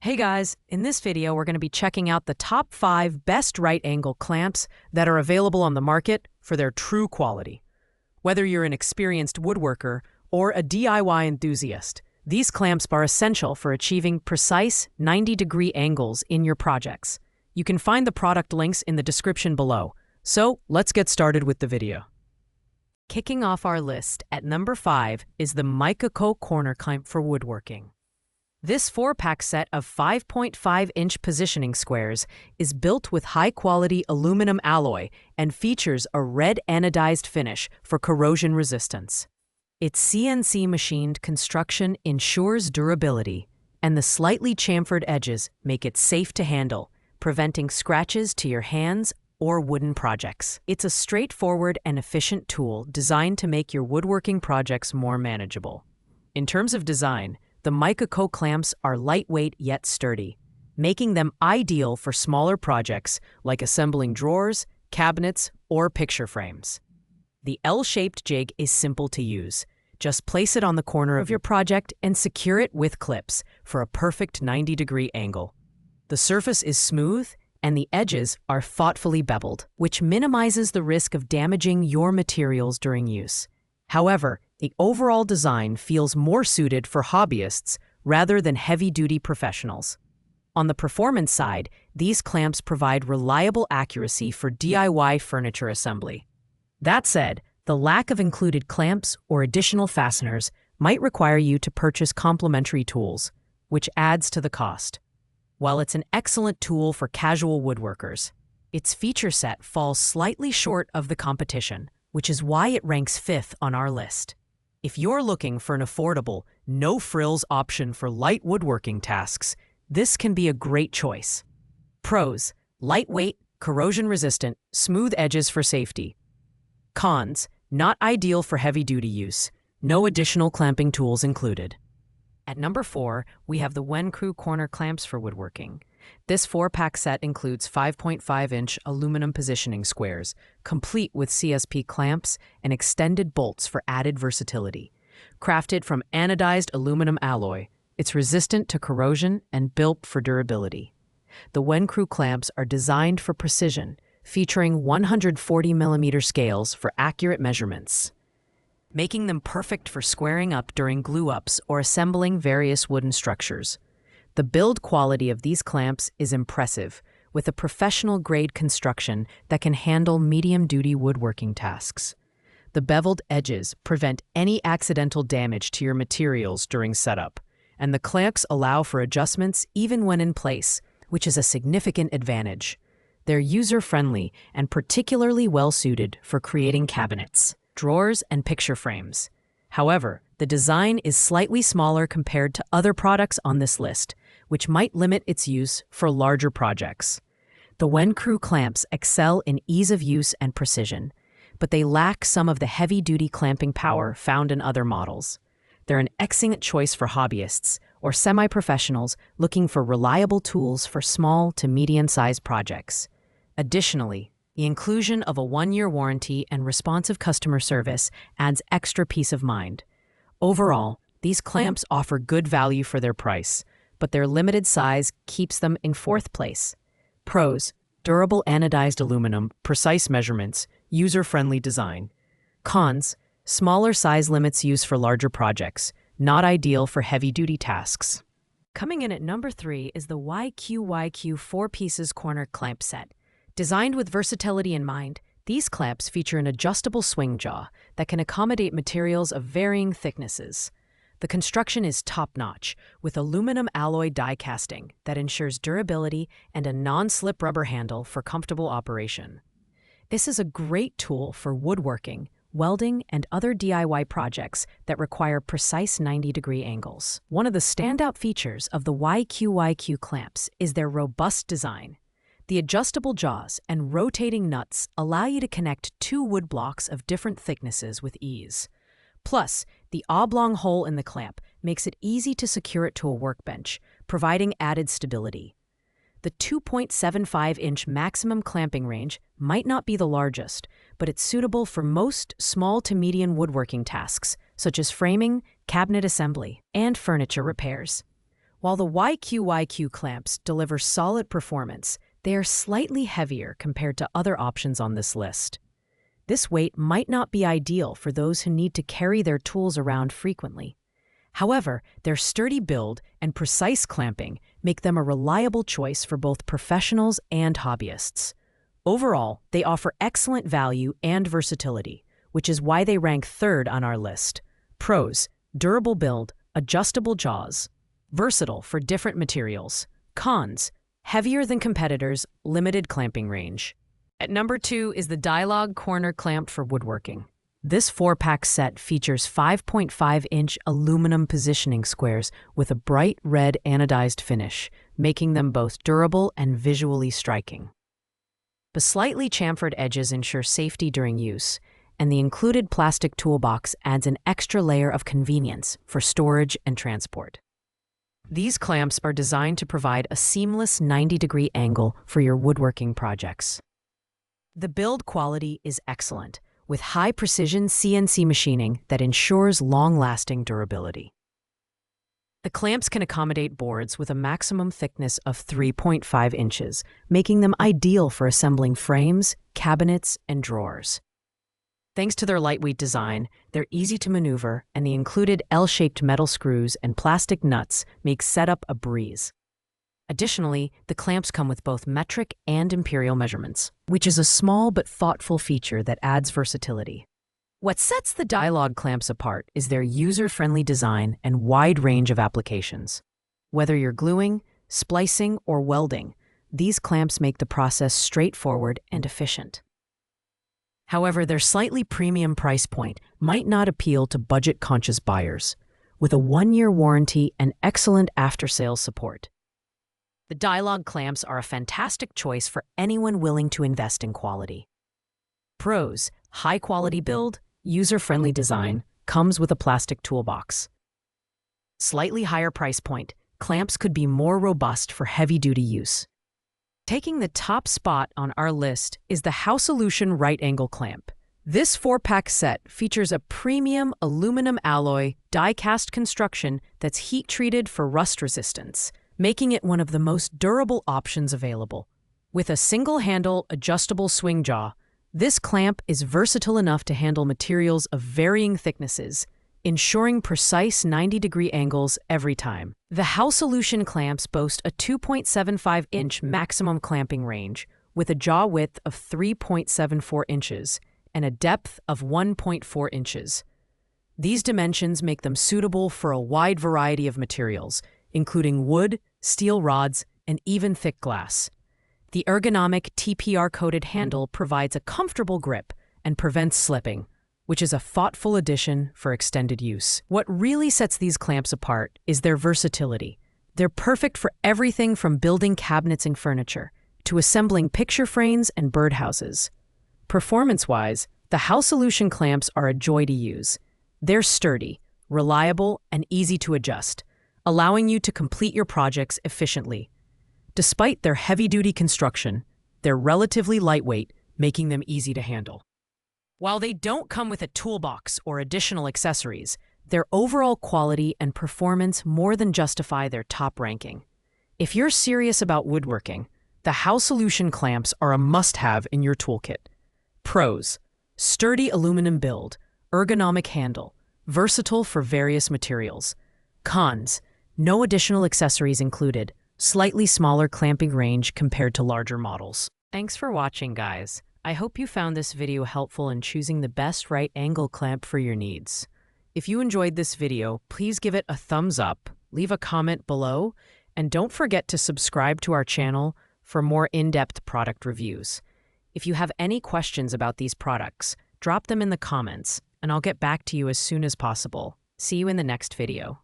Hey guys, in this video we're going to be checking out the top 5 best right angle clamps that are available on the market for their true quality. Whether you're an experienced woodworker or a DIY enthusiast, these clamps are essential for achieving precise 90-degree angles in your projects. You can find the product links in the description below. So let's get started with the video. Kicking off our list at number 5 is the Machinist Corner Clamp for woodworking. This 4-pack set of 5.5-inch positioning squares is built with high-quality aluminum alloy and features a red anodized finish for corrosion resistance. Its CNC machined construction ensures durability, and the slightly chamfered edges make it safe to handle, preventing scratches to your hands or wooden projects. It's a straightforward and efficient tool designed to make your woodworking projects more manageable. In terms of design, the Machinist clamps are lightweight yet sturdy, making them ideal for smaller projects like assembling drawers, cabinets, or picture frames. The L-shaped jig is simple to use. Just place it on the corner of your project and secure it with clips for a perfect 90-degree angle. The surface is smooth and the edges are thoughtfully beveled, which minimizes the risk of damaging your materials during use. However, the overall design feels more suited for hobbyists rather than heavy-duty professionals. On the performance side, these clamps provide reliable accuracy for DIY furniture assembly. That said, the lack of included clamps or additional fasteners might require you to purchase complementary tools, which adds to the cost. While it's an excellent tool for casual woodworkers, its feature set falls slightly short of the competition, which is why it ranks 5th on our list. If you're looking for an affordable, no-frills option for light woodworking tasks, this can be a great choice. Pros: lightweight, corrosion-resistant, smooth edges for safety. Cons: not ideal for heavy-duty use. No additional clamping tools included. At number 4, we have the Machinist Corner Clamps for woodworking. This 4-pack set includes 5.5-inch aluminum positioning squares, complete with CSP clamps and extended bolts for added versatility. Crafted from anodized aluminum alloy, it's resistant to corrosion and built for durability. The Machinist clamps are designed for precision, featuring 140mm scales for accurate measurements, making them perfect for squaring up during glue-ups or assembling various wooden structures. The build quality of these clamps is impressive, with a professional-grade construction that can handle medium-duty woodworking tasks. The beveled edges prevent any accidental damage to your materials during setup, and the clamps allow for adjustments even when in place, which is a significant advantage. They're user-friendly and particularly well-suited for creating cabinets, drawers, and picture frames. However, the design is slightly smaller compared to other products on this list, which might limit its use for larger projects. The Machinist clamps excel in ease of use and precision, but they lack some of the heavy-duty clamping power found in other models. They're an excellent choice for hobbyists or semi-professionals looking for reliable tools for small to medium-sized projects. Additionally, the inclusion of a 1-year warranty and responsive customer service adds extra peace of mind. Overall, these clamps offer good value for their price, but their limited size keeps them in 4th place. Pros: durable anodized aluminum, precise measurements, user-friendly design. Cons: smaller size limits use for larger projects, not ideal for heavy-duty tasks. Coming in at number 3 is the YQYQ 4-pieces corner clamp set. Designed with versatility in mind, these clamps feature an adjustable swing jaw that can accommodate materials of varying thicknesses. The construction is top-notch, with aluminum alloy die casting that ensures durability and a non-slip rubber handle for comfortable operation. This is a great tool for woodworking, welding, and other DIY projects that require precise 90-degree angles. One of the standout features of the YQYQ clamps is their robust design. The adjustable jaws and rotating nuts allow you to connect 2 wood blocks of different thicknesses with ease. Plus, the oblong hole in the clamp makes it easy to secure it to a workbench, providing added stability. The 2.75-inch maximum clamping range might not be the largest, but it's suitable for most small to medium woodworking tasks, such as framing, cabinet assembly, and furniture repairs. While the YQYQ clamps deliver solid performance, they are slightly heavier compared to other options on this list. This weight might not be ideal for those who need to carry their tools around frequently. However, their sturdy build and precise clamping make them a reliable choice for both professionals and hobbyists. Overall, they offer excellent value and versatility, which is why they rank third on our list. Pros: durable build, adjustable jaws, versatile for different materials. Cons: heavier than competitors, limited clamping range. At number 2 is the Dialogue Corner Clamp for woodworking. This 4-pack set features 5.5-inch aluminum positioning squares with a bright red anodized finish, making them both durable and visually striking. The slightly chamfered edges ensure safety during use, and the included plastic toolbox adds an extra layer of convenience for storage and transport. These clamps are designed to provide a seamless 90-degree angle for your woodworking projects. The build quality is excellent, with high-precision CNC machining that ensures long-lasting durability. The clamps can accommodate boards with a maximum thickness of 3.5 inches, making them ideal for assembling frames, cabinets, and drawers. Thanks to their lightweight design, they're easy to maneuver, and the included L-shaped metal screws and plastic nuts make setup a breeze. Additionally, the clamps come with both metric and imperial measurements, which is a small but thoughtful feature that adds versatility. What sets the Dialogue clamps apart is their user-friendly design and wide range of applications. Whether you're gluing, splicing, or welding, these clamps make the process straightforward and efficient. However, their slightly premium price point might not appeal to budget-conscious buyers. With a 1-year warranty and excellent after-sales support, the Dialogue clamps are a fantastic choice for anyone willing to invest in quality. Pros: high-quality build, user-friendly design, comes with a plastic toolbox. Slightly higher price point, clamps could be more robust for heavy-duty use. Taking the top spot on our list is the Housolution Right Angle Clamp. This 4-pack set features a premium aluminum alloy die-cast construction that's heat-treated for rust resistance, making it one of the most durable options available. With a single-handle adjustable swing jaw, this clamp is versatile enough to handle materials of varying thicknesses, ensuring precise 90-degree angles every time. The Housolution clamps boast a 2.75-inch maximum clamping range, with a jaw width of 3.74 inches and a depth of 1.4 inches. These dimensions make them suitable for a wide variety of materials, including wood, steel rods, and even thick glass. The ergonomic TPR-coated handle provides a comfortable grip and prevents slipping, which is a thoughtful addition for extended use. What really sets these clamps apart is their versatility. They're perfect for everything from building cabinets and furniture to assembling picture frames and birdhouses. Performance-wise, the Housolution clamps are a joy to use. They're sturdy, reliable, and easy to adjust, allowing you to complete your projects efficiently. Despite their heavy-duty construction, they're relatively lightweight, making them easy to handle. While they don't come with a toolbox or additional accessories, their overall quality and performance more than justify their top ranking. If you're serious about woodworking, the Housolution clamps are a must-have in your toolkit. Pros: sturdy aluminum build, ergonomic handle, versatile for various materials. Cons: no additional accessories included, slightly smaller clamping range compared to larger models. Thanks for watching, guys. I hope you found this video helpful in choosing the best right angle clamp for your needs. If you enjoyed this video, please give it a thumbs up, leave a comment below, and don't forget to subscribe to our channel for more in-depth product reviews. If you have any questions about these products, drop them in the comments, and I'll get back to you as soon as possible. See you in the next video.